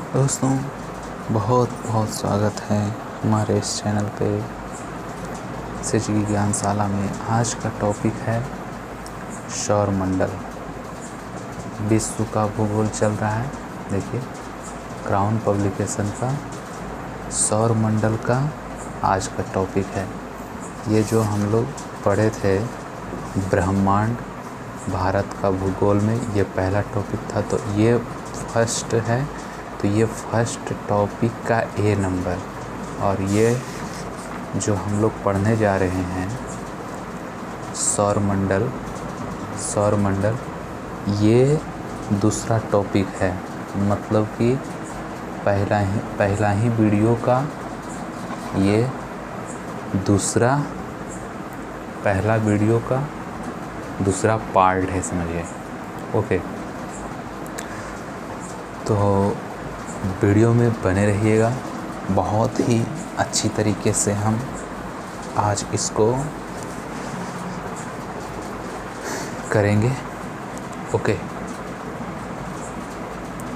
दोस्तों, बहुत बहुत स्वागत है हमारे इस चैनल पे सिजगी ज्ञानशाला में। आज का टॉपिक है सौरमंडल। विश्व का भूगोल चल रहा है। देखिए, क्राउन पब्लिकेशन का सौरमंडल का आज का टॉपिक है। ये जो हम लोग पढ़े थे ब्रह्मांड भारत का भूगोल में, ये पहला टॉपिक था, तो ये फर्स्ट है। तो ये फर्स्ट टॉपिक का ए नंबर, और ये जो हम लोग पढ़ने जा रहे हैं सौरमंडल, ये दूसरा टॉपिक है। मतलब कि पहला ही वीडियो का ये पहला वीडियो का दूसरा पार्ट है, समझिए। ओके, तो वीडियो में बने रहिएगा। बहुत ही अच्छी तरीके से हम आज इसको करेंगे। ओके,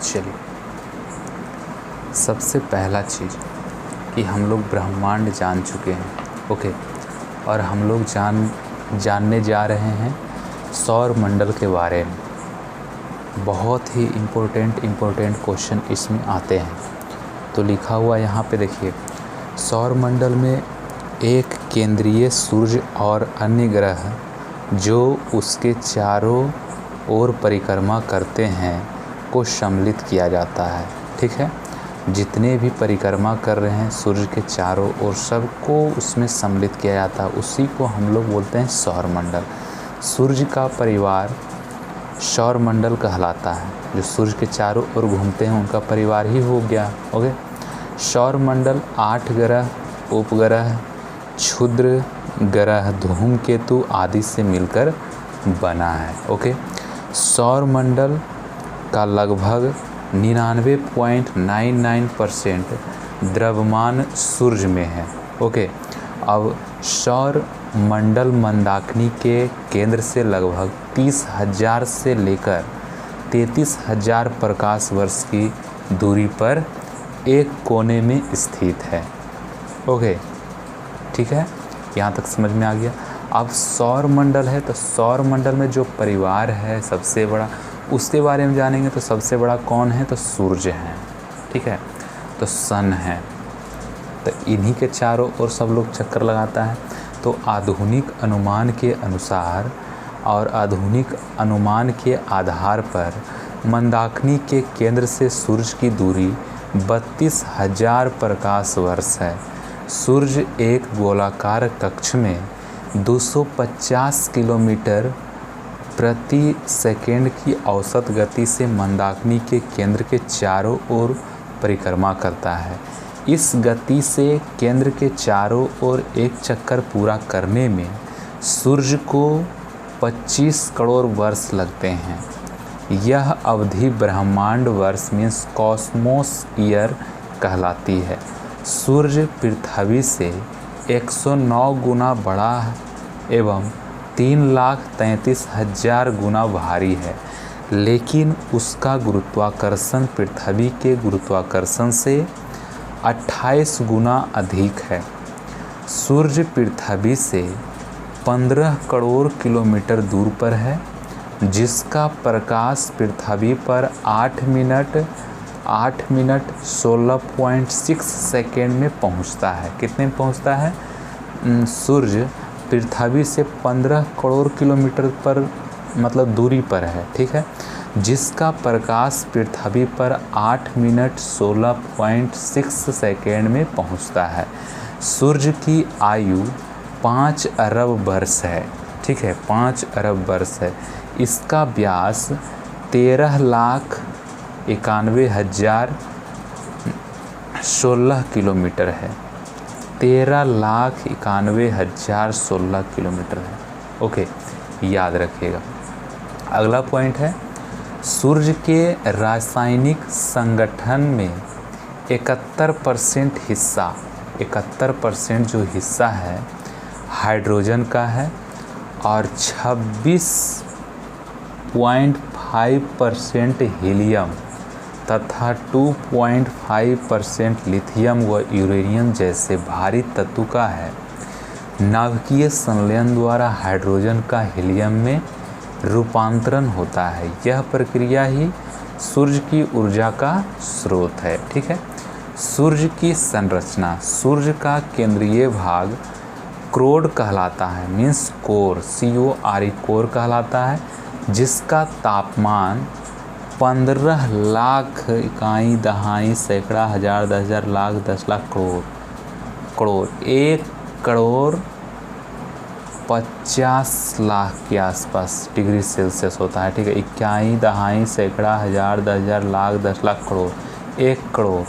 चलिए। सबसे पहला चीज़ कि हम लोग ब्रह्मांड जान चुके हैं। ओके, और हम लोग जानने जा रहे हैं सौरमंडल के बारे में। बहुत ही इम्पोर्टेंट क्वेश्चन इसमें आते हैं। तो लिखा हुआ यहाँ पे देखिए, सौरमंडल में एक केंद्रीय सूर्य और अन्य ग्रह जो उसके चारों ओर परिक्रमा करते हैं को सम्मिलित किया जाता है। ठीक है, जितने भी परिक्रमा कर रहे हैं सूर्य के चारों ओर, सबको उसमें सम्मिलित किया जाता है। उसी को हम लोग बोलते हैं सौरमंडल। सूर्य का परिवार सौरमंडल कहलाता है। जो सूर्य के चारों ओर घूमते हैं उनका परिवार ही हो गया। ओके, सौरमंडल 8 ग्रह, उपग्रह, क्षुद्र ग्रह, धूमकेतु आदि से मिलकर बना है। ओके, सौरमंडल का लगभग 99.99% द्रव्यमान सूर्य में है। ओके, अब सौर मंडल मंदाकिनी के केंद्र से लगभग 30,000 से लेकर 33,000 प्रकाश वर्ष की दूरी पर एक कोने में स्थित है। ओके, ठीक है, यहाँ तक समझ में आ गया। अब सौरमंडल है, तो सौरमंडल में जो परिवार है सबसे बड़ा, उसके बारे में जानेंगे। तो सबसे बड़ा कौन है? तो सूर्य है। ठीक है, तो सन है, तो इन्हीं के चारों ओर सब लोग चक्कर लगाता है। तो आधुनिक अनुमान के अनुसार और आधुनिक अनुमान के आधार पर मंदाकिनी के केंद्र से सूर्य की दूरी 32,000 प्रकाश वर्ष है। सूर्य एक गोलाकार कक्ष में 250 किलोमीटर प्रति सेकेंड की औसत गति से मंदाकिनी के केंद्र के चारों ओर परिक्रमा करता है। इस गति से केंद्र के चारों ओर एक चक्कर पूरा करने में सूर्य को 25 करोड़ वर्ष लगते हैं। यह अवधि ब्रह्मांड वर्ष मीन्स कॉस्मोस ईयर कहलाती है। सूर्य पृथ्वी से 109 गुना बड़ा एवं 3,33,000 गुना भारी है, लेकिन उसका गुरुत्वाकर्षण पृथ्वी के गुरुत्वाकर्षण से 28 गुना अधिक है। सूर्य पृथ्वी से 15 करोड़ किलोमीटर दूर पर है, जिसका प्रकाश पृथ्वी पर 8 मिनट 16.6 सेकेंड में पहुंचता है। कितने में पहुंचता है? सूर्य पृथ्वी से 15 करोड़ किलोमीटर पर मतलब दूरी पर है। ठीक है, जिसका प्रकाश पृथ्वी पर 8 मिनट 16.6 सेकेंड में पहुंचता है। सूर्य की आयु 5 अरब वर्ष है। ठीक है, 5 अरब वर्ष है। इसका व्यास 13,91,016 किलोमीटर है। 13,91,016 किलोमीटर है। ओके, याद रखिएगा। अगला पॉइंट है, सूर्य के रासायनिक संगठन में 71% जो हिस्सा है हाइड्रोजन का है और 26.5% हीलियम तथा 2.5% लिथियम व यूरेनियम जैसे भारी तत्व का है। नाभिकीय संलयन द्वारा हाइड्रोजन का हीलियम में रूपांतरण होता है। यह प्रक्रिया ही सूर्य की ऊर्जा का स्रोत है। ठीक है। सूर्य की संरचना, सूर्य का केंद्रीय भाग क्रोड कहलाता है, मीन्स कोर, CORE कोर कहलाता है, जिसका तापमान 15 लाख इकाई दहाई सैकड़ा हजार 10,000 लाख 10 लाख करोड़ 1 करोड़ 50 लाख के आसपास डिग्री सेल्सियस होता है। ठीक है। इकाई दहाई सैकड़ा हजार 10,000 लाख 10 लाख करोड़ 1 करोड़,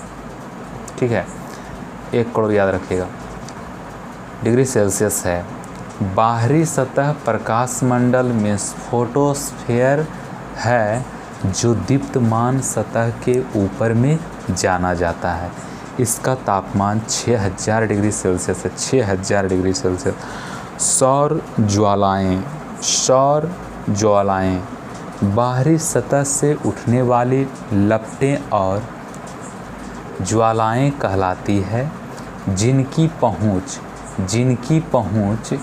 ठीक है, 1 करोड़ याद रखिएगा, डिग्री सेल्सियस है। बाहरी सतह प्रकाश मंडल में फोटोस्फीयर है, जो दीप्तमान सतह के ऊपर में जाना जाता है। इसका तापमान 6000 डिग्री सेल्सियस है, 6000 डिग्री सेल्सियस। सौर ज्वालाएं बाहरी सतह से उठने वाली लपटें और ज्वालाएं कहलाती है, जिनकी पहुंच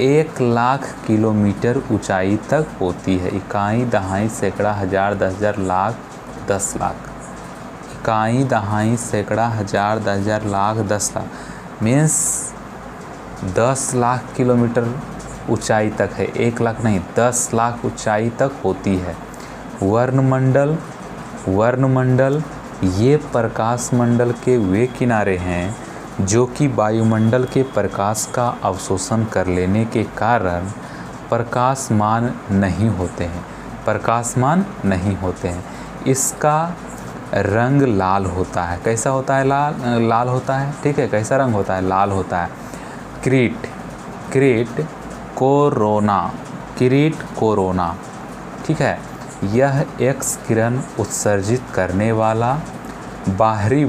1 लाख किलोमीटर ऊंचाई तक होती है। इकाई दहाई सैकड़ा हजार 10,000 लाख 10 लाख, इकाई दहाई सैकड़ा हजार 10,000 लाख 10 लाख मीन्स 10 लाख किलोमीटर ऊंचाई तक है, 1 लाख नहीं, 10 लाख ऊंचाई तक होती है। वर्णमंडल ये प्रकाश मंडल के वे किनारे हैं जो कि वायुमंडल के प्रकाश का अवशोषण कर लेने के कारण प्रकाशमान नहीं होते हैं। इसका रंग लाल होता है। कैसा होता है? लाल होता है। ठीक है। कैसा रंग होता है? लाल होता है। क्रीट कोरोना, ठीक है, यह एक्स किरण उत्सर्जित करने वाला बाहरी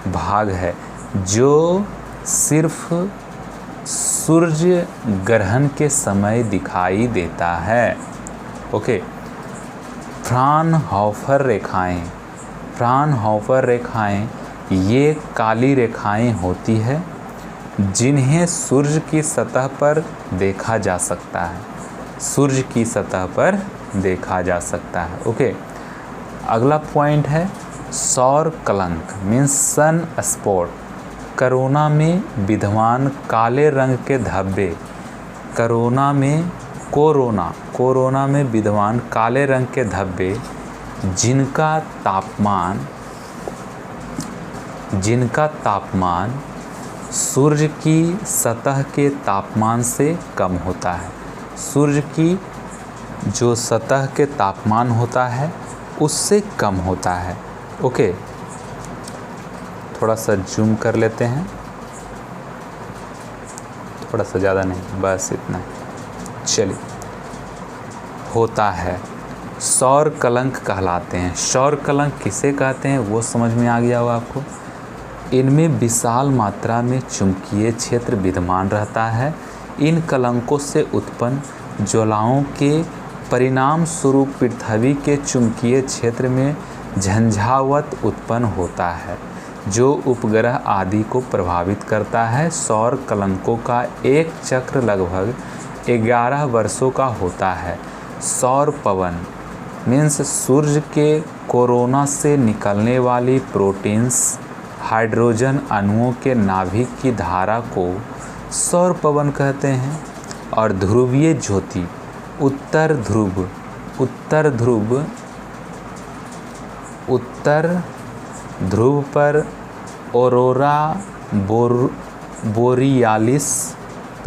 भाग है जो सिर्फ सूर्य ग्रहण के समय दिखाई देता है। ओके। फ्रानहाउफर रेखाएं ये काली रेखाएं होती है जिन्हें सूर्य की सतह पर देखा जा सकता है। ओके। अगला पॉइंट है सौर कलंक मीन्स सन स्पॉट। कोरोना में विद्यमान काले रंग के धब्बे, कोरोना में विद्यमान काले रंग के धब्बे जिनका तापमान सूर्य की सतह के तापमान से कम होता है। सूर्य की जो सतह के तापमान होता है उससे कम होता है। ओके। थोड़ा सा जूम कर लेते हैं, थोड़ा सा ज़्यादा नहीं, बस इतना। चलिए, होता है, सौर कलंक कहलाते हैं। सौर कलंक किसे कहते हैं वो समझ में आ गया होगा आपको। इनमें विशाल मात्रा में चुंबकीय क्षेत्र विद्यमान रहता है। इन कलंकों से उत्पन्न ज्वालाओं के परिणाम स्वरूप पृथ्वी के चुंबकीय क्षेत्र में झंझावात उत्पन्न होता है, जो उपग्रह आदि को प्रभावित करता है। सौर कलंकों का एक चक्र लगभग 11 वर्षों का होता है। सौर पवन मीन्स सूर्य के कोरोना से निकलने वाली प्रोटीन्स हाइड्रोजन अणुओं के नाभिक की धारा को सौर पवन कहते हैं। और ध्रुवीय ज्योति उत्तर ध्रुव पर ऑरोरा बोरियालिस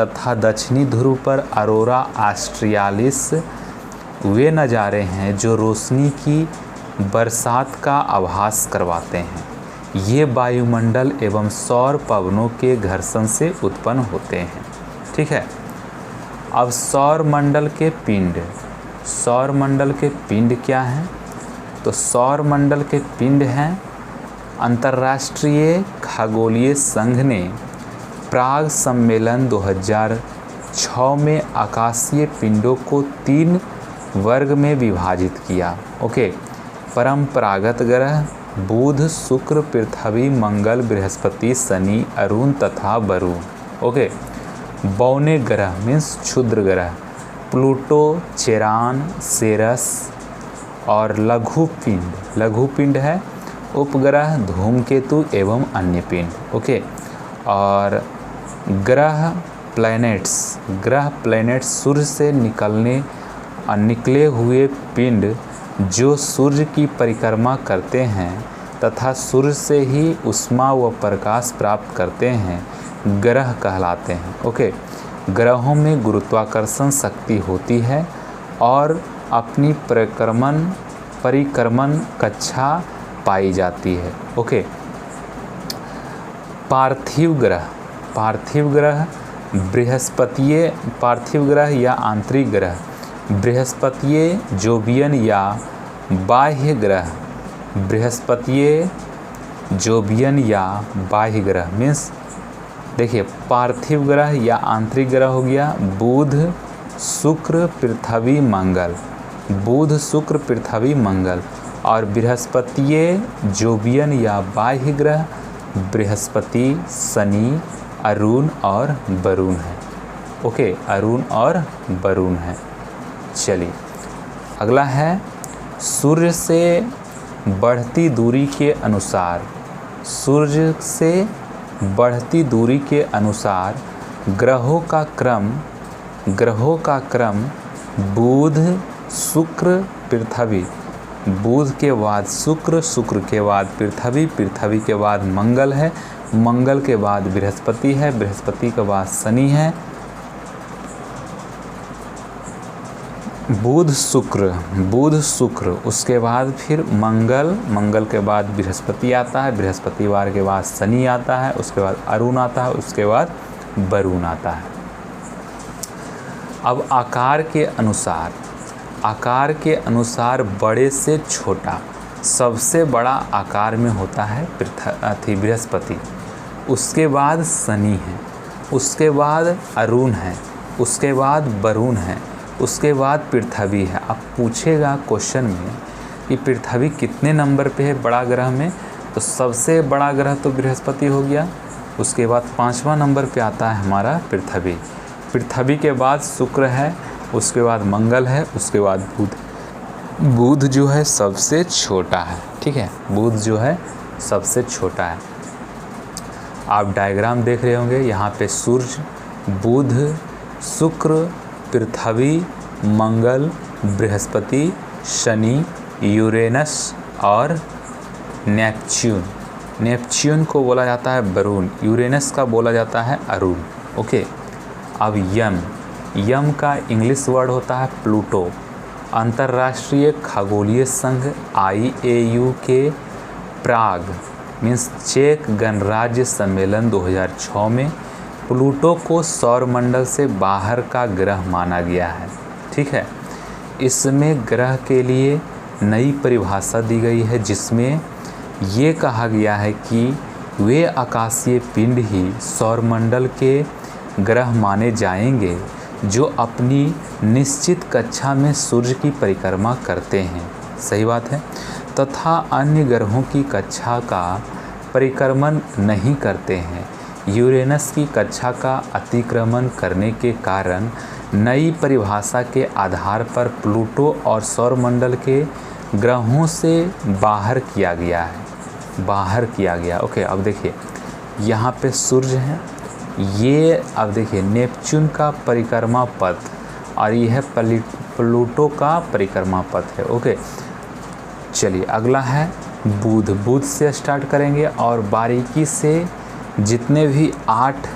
तथा दक्षिणी ध्रुव पर ऑरोरा ऑस्ट्रियालिस वे नज़ारे हैं जो रोशनी की बरसात का आभास करवाते हैं। ये वायुमंडल एवं सौर पवनों के घर्षण से उत्पन्न होते हैं। ठीक है। अब सौर मंडल के पिंड क्या हैं? तो सौर मंडल के पिंड हैं अंतर्राष्ट्रीय खगोलीय संघ ने प्राग सम्मेलन 2006 में आकाशीय पिंडों को 3 वर्ग में विभाजित किया। ओके। परंपरागत ग्रह बुध, शुक्र, पृथ्वी, मंगल, बृहस्पति, शनि, अरुण तथा वरुण। ओके। बौने ग्रह मीन्स क्षुद्र ग्रह प्लूटो, चेरान, सेरस और लघु पिंड है उपग्रह धूमकेतु एवं अन्य पिंड। ओके। और ग्रह प्लैनेट्स सूर्य से निकले हुए पिंड जो सूर्य की परिक्रमा करते हैं तथा सूर्य से ही ऊष्मा व प्रकाश प्राप्त करते हैं ग्रह कहलाते हैं। ओके। ग्रहों में गुरुत्वाकर्षण शक्ति होती है और अपनी परिक्रमण कक्षा पाई जाती है। ओके। पार्थिव ग्रह बृहस्पतीय पार्थिव ग्रह या आंतरिक ग्रह बृहस्पतीय, जोवियन या बाह्य ग्रह मीन्स देखिए पार्थिव ग्रह या आंतरिक ग्रह हो गया बुध, शुक्र, पृथ्वी, मंगल और बृहस्पतीय जोवियन या बाह्य ग्रह बृहस्पति, शनि, अरुण और वरुण है। ओके। अरुण और वरुण है। चलिए अगला है सूर्य से बढ़ती दूरी के अनुसार ग्रहों का क्रम बुध, शुक्र, पृथ्वी, बुध के बाद शुक्र, शुक्र के बाद पृथ्वी, पृथ्वी के बाद मंगल है, मंगल के बाद बृहस्पति है, बृहस्पति के बाद शनि है, बुध शुक्र उसके बाद फिर मंगल के बाद बृहस्पति आता है, बृहस्पतिवार के बाद शनि आता है, उसके बाद अरुण आता है, उसके बाद वरुण आता है। अब आकार के बड़े से छोटा सबसे बड़ा आकार में होता है बृहस्पति, उसके बाद शनि है, उसके बाद अरुण है, उसके बाद वरुण है, उसके बाद पृथ्वी है। अब पूछेगा क्वेश्चन में कि पृथ्वी कितने नंबर पे है बड़ा ग्रह में, तो सबसे बड़ा ग्रह तो बृहस्पति हो गया, उसके बाद 5वां नंबर पे आता है हमारा पृथ्वी के बाद शुक्र है, उसके बाद मंगल है, उसके बाद बुध जो है सबसे छोटा है। ठीक है, बुध जो है सबसे छोटा है। आप डायग्राम देख रहे होंगे, यहाँ पे सूर्य, बुध, शुक्र, पृथ्वी, मंगल, बृहस्पति, शनि, यूरेनस और नेपच्यून को बोला जाता है वरुण, यूरेनस का बोला जाता है अरुण। ओके। अब यम का इंग्लिश वर्ड होता है प्लूटो। अंतर्राष्ट्रीय खगोलीय संघ IAU के प्राग मीन्स चेक गणराज्य सम्मेलन 2006 में प्लूटो को सौरमंडल से बाहर का ग्रह माना गया है। ठीक है, इसमें ग्रह के लिए नई परिभाषा दी गई है, जिसमें ये कहा गया है कि वे आकाशीय पिंड ही सौरमंडल के ग्रह माने जाएंगे जो अपनी निश्चित कक्षा में सूर्य की परिक्रमा करते हैं। सही बात है। तथा अन्य ग्रहों की कक्षा का परिक्रमण नहीं करते हैं। यूरेनस की कक्षा का अतिक्रमण करने के कारण नई परिभाषा के आधार पर प्लूटो और सौरमंडल के ग्रहों से बाहर किया गया। ओके। अब देखिए यहाँ पे सूर्य है, ये अब देखिए नेपच्यून का परिक्रमा पथ और ये है प्लूटो का परिक्रमा पथ है। ओके। चलिए अगला है बुध से स्टार्ट करेंगे और बारीकी से जितने भी आठ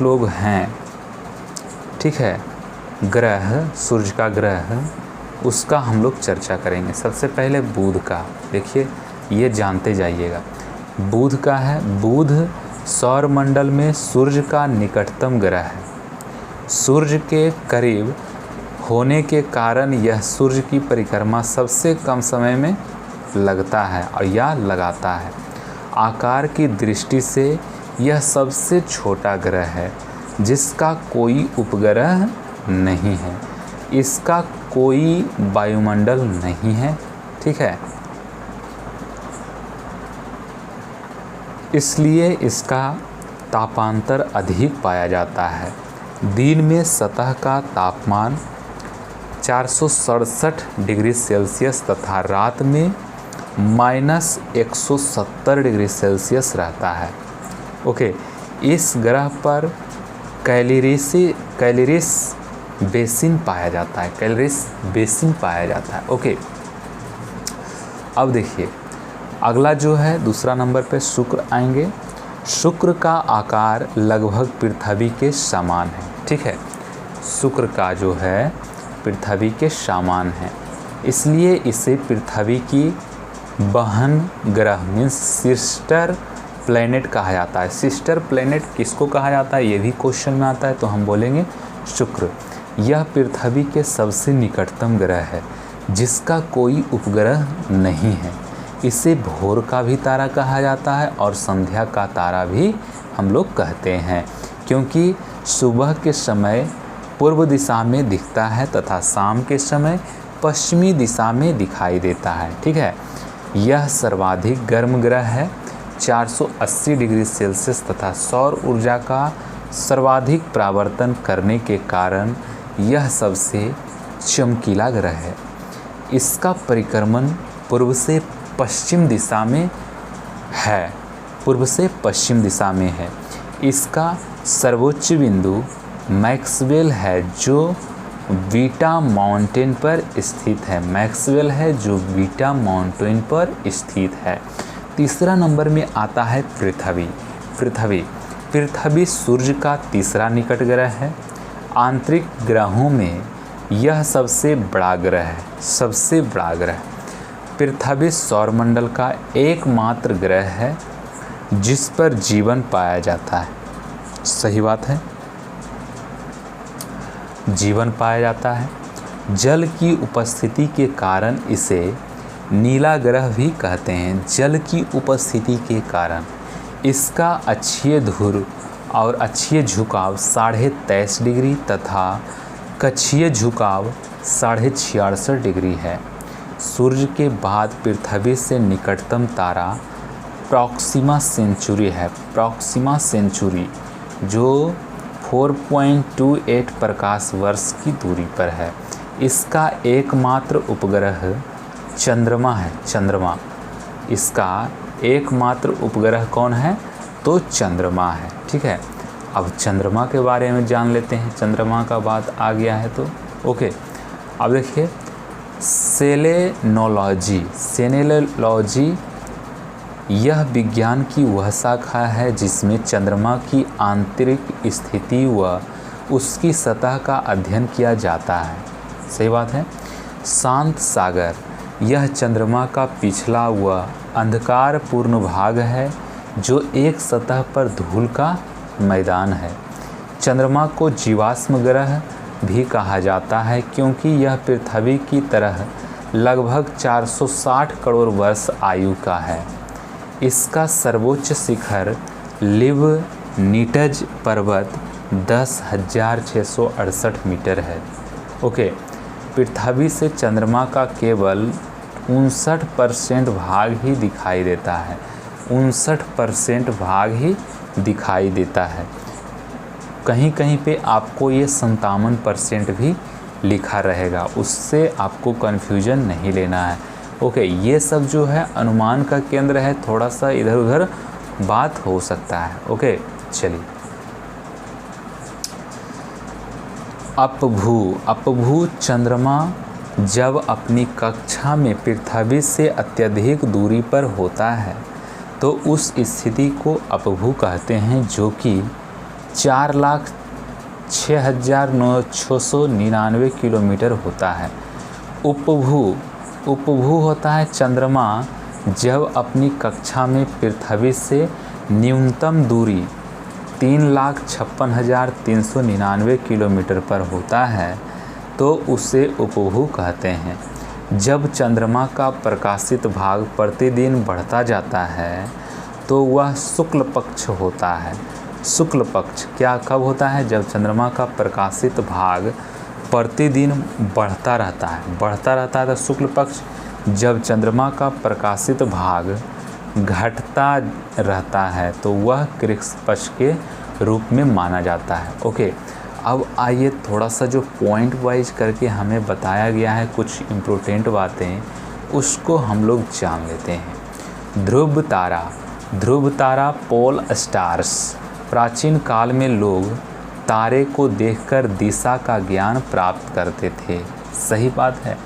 लोग हैं, ठीक है, ग्रह, सूर्य का ग्रह, उसका हम लोग चर्चा करेंगे। सबसे पहले बुध का देखिए, ये जानते जाइएगा। बुध का है, बुध सौरमंडल में सूर्य का निकटतम ग्रह है। सूर्य के करीब होने के कारण यह सूर्य की परिक्रमा सबसे कम समय में लगता है और या लगाता है। आकार की दृष्टि से यह सबसे छोटा ग्रह है जिसका कोई उपग्रह नहीं है, इसका कोई वायुमंडल नहीं है। ठीक है। इसलिए इसका तापांतर अधिक पाया जाता है। दिन में सतह का तापमान 467 डिग्री सेल्सियस तथा रात में -170 डिग्री सेल्सियस रहता है। ओके, इस ग्रह पर कैलोरीस बेसिन पाया जाता है, कैलोरीस बेसिन पाया जाता है। ओके, अब देखिए अगला जो है दूसरा नंबर पे शुक्र आएंगे। शुक्र का आकार लगभग पृथ्वी के समान है, ठीक है। शुक्र का जो है पृथ्वी के समान है, इसलिए इसे पृथ्वी की बहन ग्रह मीन्स सिस्टर प्लैनेट कहा जाता है। सिस्टर प्लैनेट किसको कहा जाता है, ये भी क्वेश्चन में आता है, तो हम बोलेंगे शुक्र। यह पृथ्वी के सबसे निकटतम ग्रह है जिसका कोई उपग्रह नहीं है। इसे भोर का भी तारा कहा जाता है और संध्या का तारा भी हम लोग कहते हैं, क्योंकि सुबह के समय पूर्व दिशा में दिखता है तथा शाम के समय पश्चिमी दिशा में दिखाई देता है, ठीक है। यह सर्वाधिक गर्म ग्रह है 480 डिग्री सेल्सियस तथा सौर ऊर्जा का सर्वाधिक परावर्तन करने के कारण यह सबसे चमकीला ग्रह है। इसका परिक्रमण पूर्व से पश्चिम दिशा में है, पूर्व से पश्चिम दिशा में है। इसका सर्वोच्च बिंदु मैक्सवेल है जो बीटा माउंटेन पर स्थित है। मैक्सवेल है जो बीटा माउंटेन पर स्थित है। तीसरा नंबर में आता है पृथ्वी सूर्य का तीसरा निकट ग्रह है। आंतरिक ग्रहों में यह सबसे बड़ा ग्रह है, सबसे बड़ा ग्रह। पृथ्वी सौरमंडल का एकमात्र ग्रह है जिस पर जीवन पाया जाता है। सही बात है, जीवन पाया जाता है। जल की उपस्थिति के कारण इसे नीला ग्रह भी कहते हैं। जल की उपस्थिति के कारण इसका अक्षीय ध्रुव और अक्षीय झुकाव 23.5 डिग्री तथा कक्षीय झुकाव 66.5 डिग्री है। सूर्य के बाद पृथ्वी से निकटतम तारा प्रॉक्सिमा सेंचुरी है। प्रॉक्सिमा सेंचुरी जो 4.28 प्रकाश वर्ष की दूरी पर है। इसका एकमात्र उपग्रह चंद्रमा है। चंद्रमा, इसका एकमात्र उपग्रह कौन है, तो चंद्रमा है, ठीक है। अब चंद्रमा के बारे में जान लेते हैं, चंद्रमा का बात आ गया है तो ओके। अब देखिए सेलेनोलॉजी यह विज्ञान की वह शाखा है जिसमें चंद्रमा की आंतरिक स्थिति व उसकी सतह का अध्ययन किया जाता है। सही बात है। शांत सागर यह चंद्रमा का पिछला व अंधकारपूर्ण भाग है जो एक सतह पर धूल का मैदान है। चंद्रमा को जीवाश्म ग्रह भी कहा जाता है क्योंकि यह पृथ्वी की तरह लगभग 460 करोड़ वर्ष आयु का है। इसका सर्वोच्च शिखर लिबनिट्ज़ पर्वत 10,668 मीटर है। ओके, पृथ्वी से चंद्रमा का केवल 59% भाग ही दिखाई देता है। 59% भाग ही दिखाई देता है। कहीं कहीं पे आपको ये 57% भी लिखा रहेगा, उससे आपको कन्फ्यूजन नहीं लेना है। ओके, ये सब जो है अनुमान का केंद्र है, थोड़ा सा इधर उधर बात हो सकता है। ओके, चलिए अपभू चंद्रमा जब अपनी कक्षा में पृथ्वी से अत्यधिक दूरी पर होता है तो उस स्थिति को अपभू कहते हैं, जो कि 4,06,699 किलोमीटर होता है। उपभू होता है चंद्रमा जब अपनी कक्षा में पृथ्वी से न्यूनतम दूरी 3,56,399 किलोमीटर पर होता है तो उसे उपभू कहते हैं। जब चंद्रमा का प्रकाशित भाग प्रतिदिन बढ़ता जाता है तो वह शुक्ल पक्ष होता है। शुक्ल पक्ष क्या कब होता है? जब चंद्रमा का प्रकाशित भाग प्रतिदिन बढ़ता रहता है तो शुक्ल पक्ष। जब चंद्रमा का प्रकाशित भाग घटता रहता है तो वह कृष्ण के रूप में माना जाता है। ओके, अब आइए थोड़ा सा जो पॉइंट वाइज करके हमें बताया गया है कुछ इम्पोर्टेंट बातें, उसको हम लोग जान लेते हैं। ध्रुव तारा, ध्रुव तारा पोल स्टार्स। प्राचीन काल में लोग तारे को देखकर दिशा का ज्ञान प्राप्त करते थे। सही बात है।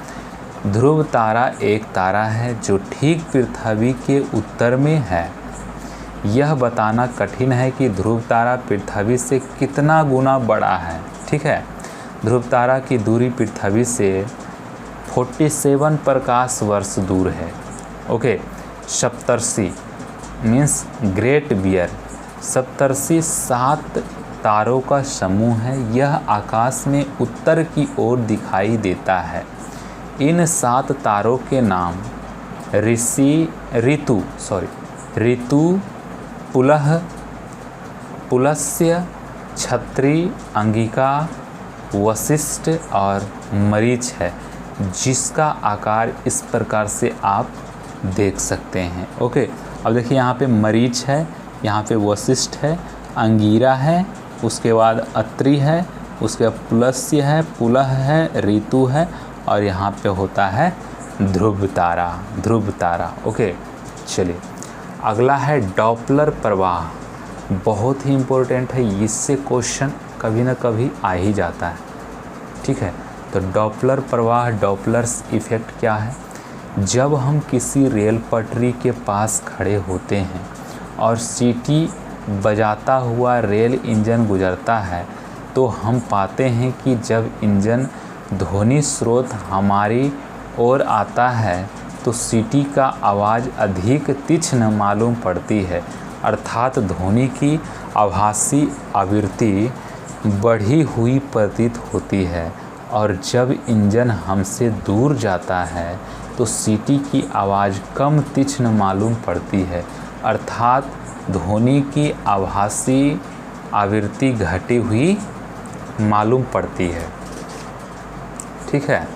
ध्रुव तारा एक तारा है जो ठीक पृथ्वी के उत्तर में है। यह बताना कठिन है कि ध्रुव तारा पृथ्वी से कितना गुना बड़ा है। ठीक है, ध्रुव तारा की दूरी पृथ्वी से 47 प्रकाश वर्ष दूर है। Okay, Saptarishi means great bear. Saptarishi 7 तारों का समूह है। यह आकाश में उत्तर की ओर दिखाई देता है। इन 7 तारों के नाम ऋतु, पुलह, पुलस्त्य, छत्री, अंगिका, वशिष्ठ और मरीच है, जिसका आकार इस प्रकार से आप देख सकते हैं। ओके, अब देखिए यहाँ पे मरीच है, यहाँ पे वशिष्ठ है, अंगिरा है, उसके बाद अत्रि है, उसके बाद पुलस्त्य है, पुलह है, ऋतु है और यहाँ पे होता है ध्रुव तारा, ध्रुव तारा। ओके, चलिए अगला है डॉपलर प्रवाह। बहुत ही इम्पोर्टेंट है, इससे क्वेश्चन कभी ना कभी आ ही जाता है। ठीक है, तो डॉपलर प्रवाह, डॉपलर्स इफ़ेक्ट क्या है? जब हम किसी रेल पटरी के पास खड़े होते हैं और सीटी बजाता हुआ रेल इंजन गुजरता है तो हम पाते हैं कि जब इंजन ध्वनि स्रोत हमारी ओर आता है तो सीटी का आवाज़ अधिक तीक्ष्ण मालूम पड़ती है, अर्थात ध्वनि की आभासी आवृत्ति बढ़ी हुई प्रतीत होती है। और जब इंजन हमसे दूर जाता है तो सीटी की आवाज़ कम तीक्ष्ण मालूम पड़ती है, अर्थात ध्वनि की आभासी आवृत्ति घटी हुई मालूम पड़ती है। ठीक है,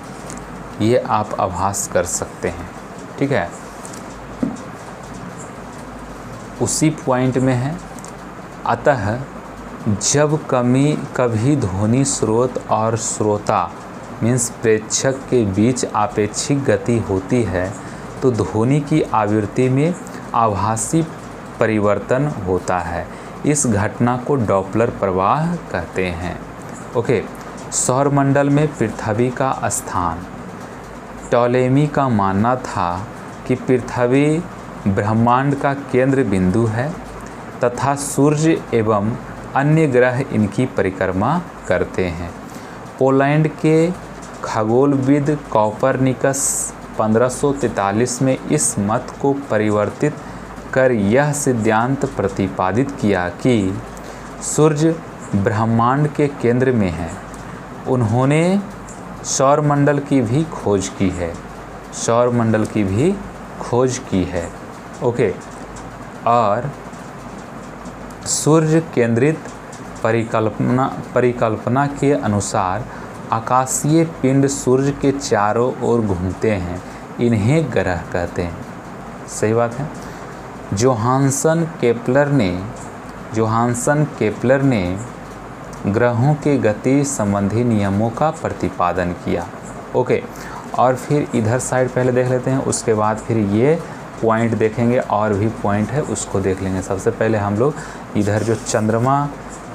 ये आप आभास कर सकते हैं। ठीक है, उसी पॉइंट में है। अतः जब कभी ध्वनि स्रोत और श्रोता मीन्स प्रेक्षक के बीच आपेक्षिक गति होती है तो ध्वनि की आवृत्ति में आभासी परिवर्तन होता है। इस घटना को डॉपलर प्रवाह कहते हैं। ओके, सौरमंडल में पृथ्वी का स्थान। टॉलेमी का मानना था कि पृथ्वी ब्रह्मांड का केंद्र बिंदु है तथा सूर्य एवं अन्य ग्रह इनकी परिक्रमा करते हैं। पोलैंड के खगोलविद कॉपरनिकस 1543 में इस मत को परिवर्तित कर यह सिद्धांत प्रतिपादित किया कि सूर्य ब्रह्मांड के केंद्र में है। उन्होंने सौरमंडल की भी खोज की है, सौरमंडल की भी खोज की है। ओके, और सूर्य केंद्रित परिकल्पना के अनुसार आकाशीय पिंड सूर्य के चारों ओर घूमते हैं, इन्हें ग्रह कहते हैं। सही बात है। जोहानसन केपलर ने ग्रहों के गति संबंधी नियमों का प्रतिपादन किया। ओके, और फिर इधर साइड पहले देख लेते हैं, उसके बाद फिर ये पॉइंट देखेंगे और भी पॉइंट है उसको देख लेंगे। सबसे पहले हम लोग इधर जो चंद्रमा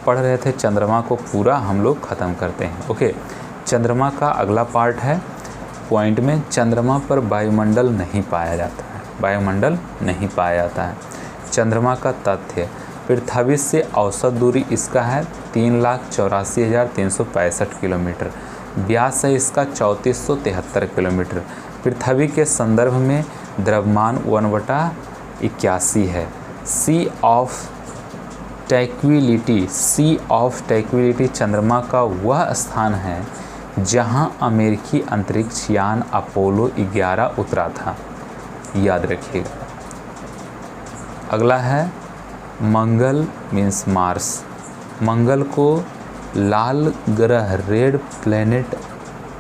पढ़ रहे थे, चंद्रमा को पूरा हम लोग ख़त्म करते हैं। ओके, चंद्रमा का अगला पार्ट है पॉइंट में, चंद्रमा पर वायुमंडल नहीं पाया जाता है, वायुमंडल नहीं पाया जाता है। चंद्रमा का तथ्य, पृथ्वी से औसत दूरी इसका है 3,84,365 किलोमीटर, व्यास है इसका 3473 किलोमीटर। पृथ्वी के संदर्भ में द्रव्यमान 1/81 है। सी ऑफ ट्रैंक्विलिटी चंद्रमा का वह स्थान है जहां अमेरिकी अंतरिक्ष यान अपोलो 11 उतरा था, याद रखिएगा। अगला है मंगल मीन्स मार्स। मंगल को लाल ग्रह रेड प्लैनेट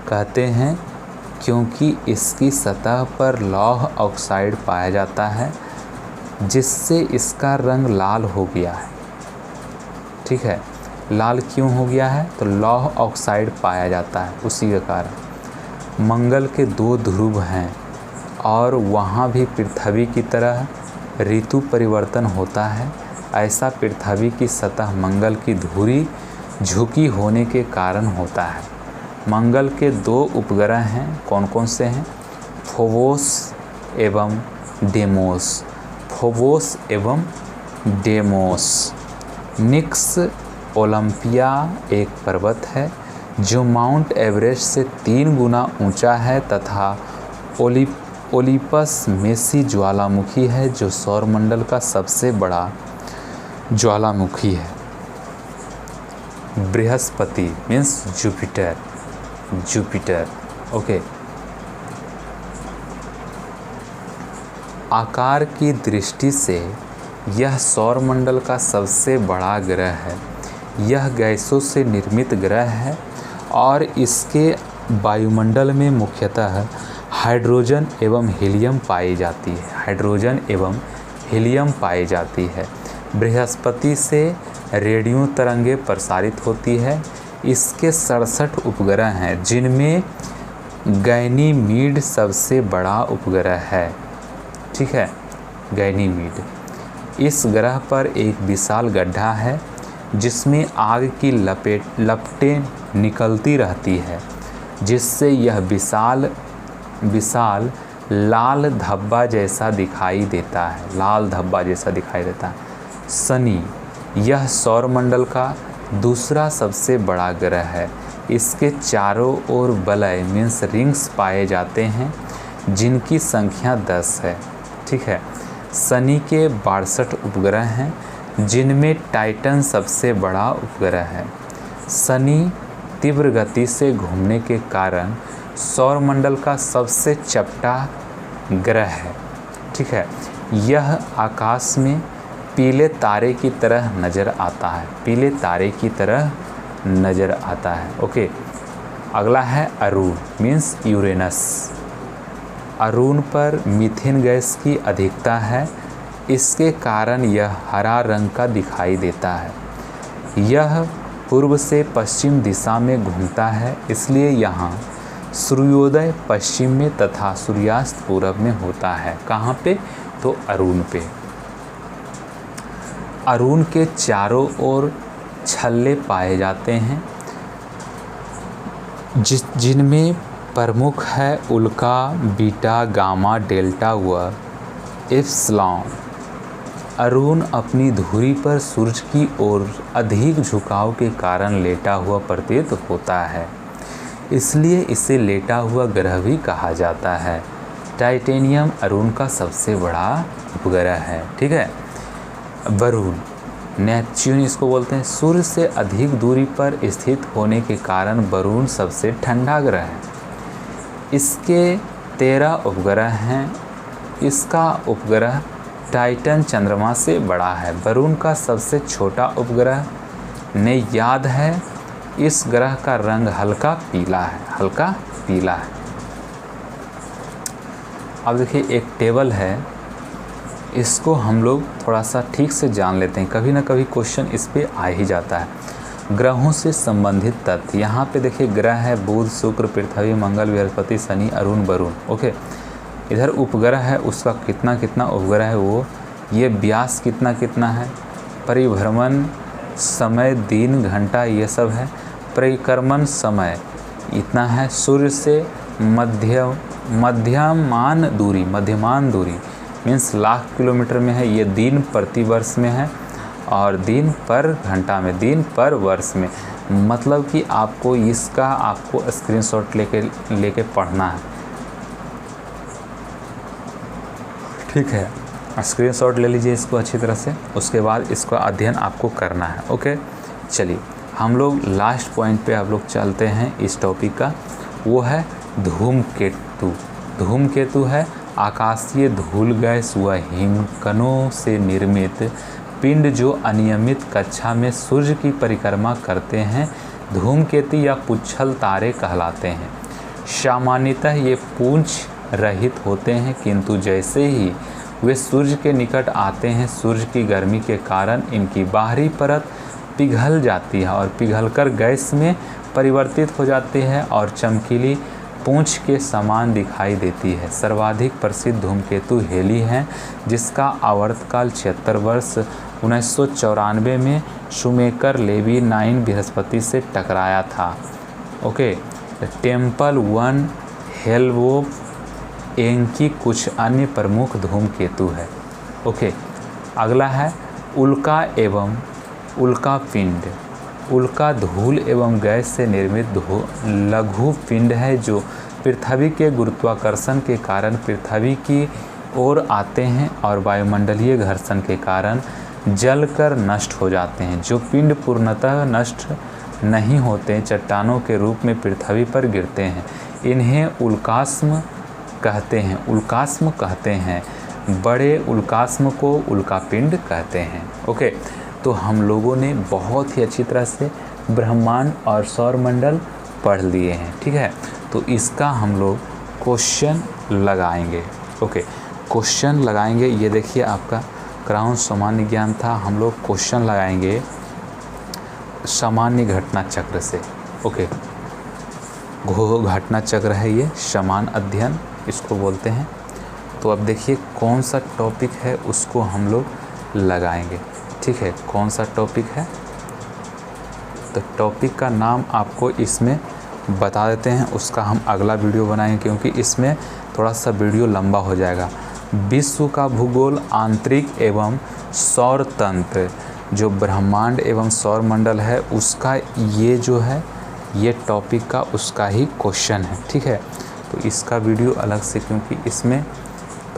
कहते हैं। क्योंकि इसकी सतह पर लौह ऑक्साइड पाया जाता है, जिससे इसका रंग लाल हो गया है। ठीक है, लाल क्यों हो गया है? तो लौह ऑक्साइड पाया जाता है, उसी के कारण। मंगल के 2 ध्रुव हैं और वहाँ भी पृथ्वी की तरह ऋतु परिवर्तन होता है। ऐसा पृथ्वी की सतह मंगल की धुरी झुकी होने के कारण होता है। मंगल के 2 उपग्रह हैं, कौन कौन से हैं? फोबोस एवं डेमोस। फोबोस एवं डेमोस। निक्स ओलंपिया एक पर्वत है जो माउंट एवरेस्ट से 3 गुना ऊंचा है तथा ओलिपस मेसी ज्वालामुखी है जो सौरमंडल का सबसे बड़ा ज्वालामुखी है। Brihaspati means Jupiter. ओके। आकार की दृष्टि से यह सौरमंडल का सबसे बड़ा ग्रह है। यह गैसों से निर्मित ग्रह है और इसके वायुमंडल में मुख्यतः हाइड्रोजन एवं हीलियम पाई जाती है। बृहस्पति से रेडियो तरंगें प्रसारित होती है। इसके 67 उपग्रह हैं, जिनमें गैनीमीड सबसे बड़ा उपग्रह है। ठीक है, गैनीमीड। इस ग्रह पर एक विशाल गड्ढा है जिसमें आग की लपटें निकलती रहती है, जिससे यह विशाल लाल धब्बा जैसा दिखाई देता है। शनि, यह सौरमंडल का दूसरा सबसे बड़ा ग्रह है। इसके चारों ओर वलय मीन्स रिंग्स पाए जाते हैं, जिनकी संख्या 10 है। ठीक है, शनि के 62 उपग्रह हैं, जिनमें टाइटन सबसे बड़ा उपग्रह है। शनि तीव्र गति से घूमने के कारण सौरमंडल का सबसे चपटा ग्रह है। ठीक है, यह आकाश में पीले तारे की तरह नज़र आता है। ओके। अगला है अरुण मीन्स यूरेनस। अरुण पर मीथेन गैस की अधिकता है, इसके कारण यह हरा रंग का दिखाई देता है। यह पूर्व से पश्चिम दिशा में घूमता है, इसलिए यहाँ सूर्योदय पश्चिम में तथा सूर्यास्त पूरब में होता है। कहाँ पे? तो अरुण पे। अरुण के चारों ओर छल्ले पाए जाते हैं, जिनमें प्रमुख है उल्का, बीटा, गामा, डेल्टा व एप्सिलॉन। अरुण अपनी धुरी पर सूर्य की ओर अधिक झुकाव के कारण लेटा हुआ प्रतीत होता है, इसलिए इसे लेटा हुआ ग्रह भी कहा जाता है। टाइटेनियम अरुण का सबसे बड़ा उपग्रह है। ठीक है। वरुण, नेपच्यून इसको बोलते हैं। सूर्य से अधिक दूरी पर स्थित होने के कारण वरुण सबसे ठंडा ग्रह है। इसके 13 उपग्रह हैं। इसका उपग्रह टाइटन चंद्रमा से बड़ा है। वरुण का सबसे छोटा उपग्रह ने याद है। इस ग्रह का रंग हल्का पीला है। अब देखिए एक टेबल है, इसको हम लोग थोड़ा सा ठीक से जान लेते हैं। कभी ना कभी क्वेश्चन इस पे आ ही जाता है। ग्रहों से संबंधित तथ्य। यहाँ पे देखिए ग्रह है बुध, शुक्र, पृथ्वी, मंगल, बृहस्पति, शनि, अरुण, वरुण। ओके। इधर उपग्रह है, उसका कितना उपग्रह है वो, ये व्यास कितना है, परिभ्रमण समय, दिन, घंटा, ये सब है। परिक्रमण समय इतना है। सूर्य से मध्यमान दूरी मीन्स लाख किलोमीटर में है। ये दिन प्रति वर्ष में है और दिन पर घंटा में, दिन पर वर्ष में। मतलब कि आपको स्क्रीनशॉट लेके पढ़ना है। ठीक है, स्क्रीनशॉट ले लीजिए इसको अच्छी तरह से, उसके बाद इसका अध्ययन आपको करना है। ओके। चलिए हम लोग लास्ट पॉइंट पे आप लोग चलते हैं इस टॉपिक का, वो है धूमकेतु। धूमकेतु है आकाशीय धूल गैस व हिमकणों से निर्मित पिंड जो अनियमित कक्षा में सूर्य की परिक्रमा करते हैं। धूमकेतु या पुच्छल तारे कहलाते हैं। सामान्यतः ये पूंछ रहित होते हैं, किंतु जैसे ही वे सूर्य के निकट आते हैं, सूर्य की गर्मी के कारण इनकी बाहरी परत पिघल जाती है और पिघलकर गैस में परिवर्तित हो जाती है और चमकीली पूंछ के समान दिखाई देती है। सर्वाधिक प्रसिद्ध धूमकेतु हेली है, जिसका आवर्तकाल 76 वर्ष 1994 में शूमेकर लेवी 9 बृहस्पति से टकराया था। ओके, टेम्पल 1 हेलवोप एंकी कुछ अन्य प्रमुख धूमकेतु है। ओके, अगला है उल्का एवं उल्का पिंड। उल्का धूल एवं गैस से निर्मित लघु पिंड है जो पृथ्वी के गुरुत्वाकर्षण के कारण पृथ्वी की ओर आते हैं और वायुमंडलीय घर्षण के कारण जलकर नष्ट हो जाते हैं। जो पिंड पूर्णतः नष्ट नहीं होते, चट्टानों के रूप में पृथ्वी पर गिरते हैं, इन्हें उल्कास्म कहते हैं। उल्कास्म कहते हैं। बड़े उल्कास्म को उल्कापिंड कहते हैं। ओके, तो हम लोगों ने बहुत ही अच्छी तरह से ब्रह्मांड और सौरमंडल पढ़ लिए हैं। ठीक है, तो इसका हम लोग क्वेश्चन लगाएंगे। ओके, क्वेश्चन लगाएंगे। ये देखिए आपका क्राउन सामान्य ज्ञान था। हम लोग क्वेश्चन लगाएंगे सामान्य घटना चक्र से। ओके, घटना चक्र है ये, समान अध्ययन इसको बोलते हैं। तो अब देखिए कौन सा टॉपिक है उसको हम लोग लगाएंगे। ठीक है, कौन सा टॉपिक है, तो टॉपिक का नाम आपको इसमें बता देते हैं, उसका हम अगला वीडियो बनाएंगे क्योंकि इसमें थोड़ा सा वीडियो लंबा हो जाएगा। विश्व का भूगोल, आंतरिक एवं सौर तंत्र, जो ब्रह्मांड एवं सौरमंडल है उसका ये जो है ये टॉपिक का उसका ही क्वेश्चन है। ठीक है, तो इसका वीडियो अलग से, क्योंकि इसमें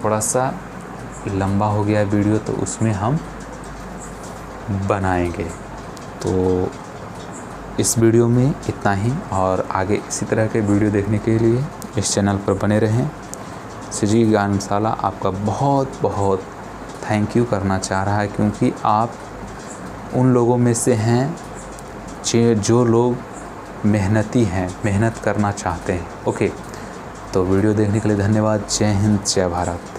थोड़ा सा लंबा हो गया वीडियो, तो उसमें हम बनाएंगे। तो इस वीडियो में इतना ही, और आगे इसी तरह के वीडियो देखने के लिए इस चैनल पर बने रहें। श्री ज्ञानशाला आपका बहुत बहुत थैंक यू करना चाह रहा है, क्योंकि आप उन लोगों में से हैं जो लोग मेहनती हैं, मेहनत करना चाहते हैं। ओके, तो वीडियो देखने के लिए धन्यवाद। जय हिंद, जय भारत।